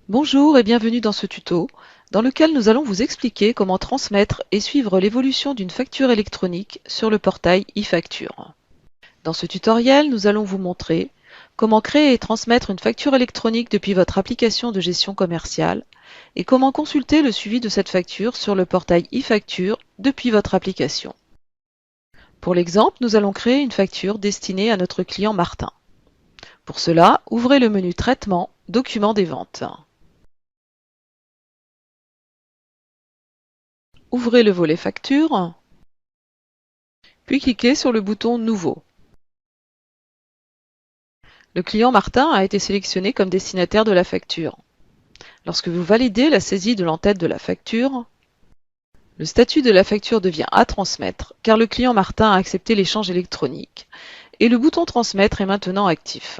Bonjour et bienvenue dans ce tuto, dans lequel nous allons vous expliquer comment transmettre et suivre l'évolution d'une facture électronique sur le portail e-facture. Dans ce tutoriel, nous allons vous montrer comment créer et transmettre une facture électronique depuis votre application de gestion commerciale et comment consulter le suivi de cette facture sur le portail e-facture depuis votre application. Pour l'exemple, nous allons créer une facture destinée à notre client Martin. Pour cela, ouvrez le menu Traitement, Documents des ventes. Ouvrez le volet Facture, puis cliquez sur le bouton Nouveau. Le client Martin a été sélectionné comme destinataire de la facture. Lorsque vous validez la saisie de l'entête de la facture, le statut de la facture devient à transmettre car le client Martin a accepté l'échange électronique et le bouton Transmettre est maintenant actif.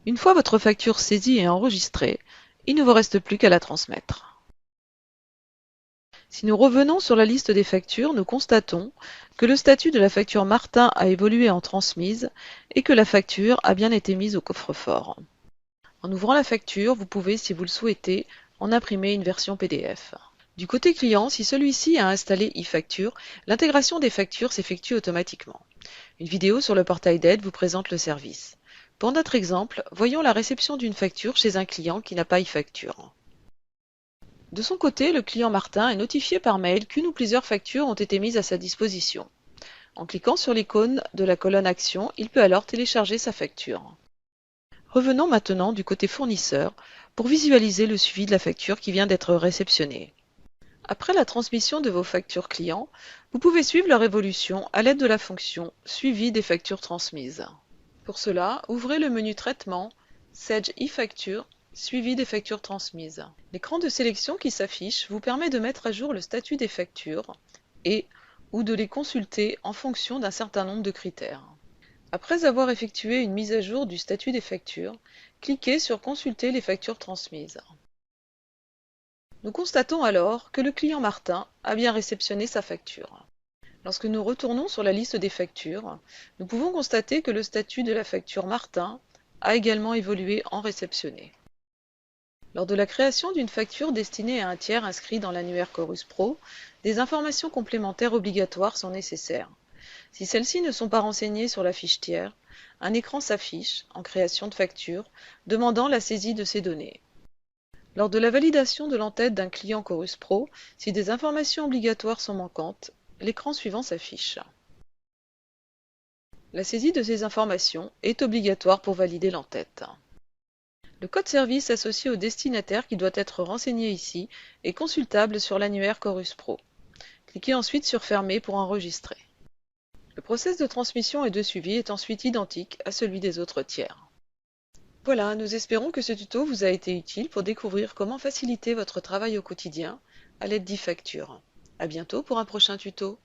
Une fois votre facture saisie et enregistrée, il ne vous reste plus qu'à la transmettre. Si nous revenons sur la liste des factures, nous constatons que le statut de la facture Martin a évolué en transmise et que la facture a bien été mise au coffre-fort. En ouvrant la facture, vous pouvez, si vous le souhaitez, en imprimer une version PDF. Du côté client, si celui-ci a installé e-facture, l'intégration des factures s'effectue automatiquement. Une vidéo sur le portail d'aide vous présente le service. Pour notre exemple, voyons la réception d'une facture chez un client qui n'a pas e-facture. De son côté, le client Martin est notifié par mail qu'une ou plusieurs factures ont été mises à sa disposition. En cliquant sur l'icône de la colonne Action, il peut alors télécharger sa facture. Revenons maintenant du côté fournisseur pour visualiser le suivi de la facture qui vient d'être réceptionnée. Après la transmission de vos factures clients, vous pouvez suivre leur évolution à l'aide de la fonction Suivi des factures transmises. Pour cela, ouvrez le menu Traitement, Sage e-facture, Suivi des factures transmises. L'écran de sélection qui s'affiche vous permet de mettre à jour le statut des factures et ou de les consulter en fonction d'un certain nombre de critères. Après avoir effectué une mise à jour du statut des factures, cliquez sur Consulter les factures transmises. Nous constatons alors que le client Martin a bien réceptionné sa facture. Lorsque nous retournons sur la liste des factures, nous pouvons constater que le statut de la facture Martin a également évolué en réceptionné. Lors de la création d'une facture destinée à un tiers inscrit dans l'annuaire Chorus Pro, des informations complémentaires obligatoires sont nécessaires. Si celles-ci ne sont pas renseignées sur la fiche tiers, un écran s'affiche, en création de facture, demandant la saisie de ces données. Lors de la validation de l'entête d'un client Chorus Pro, si des informations obligatoires sont manquantes, l'écran suivant s'affiche. La saisie de ces informations est obligatoire pour valider l'entête. Le code service associé au destinataire qui doit être renseigné ici est consultable sur l'annuaire Chorus Pro. Cliquez ensuite sur Fermer pour enregistrer. Le process de transmission et de suivi est ensuite identique à celui des autres tiers. Voilà, nous espérons que ce tuto vous a été utile pour découvrir comment faciliter votre travail au quotidien à l'aide d'e-facture. À bientôt pour un prochain tuto.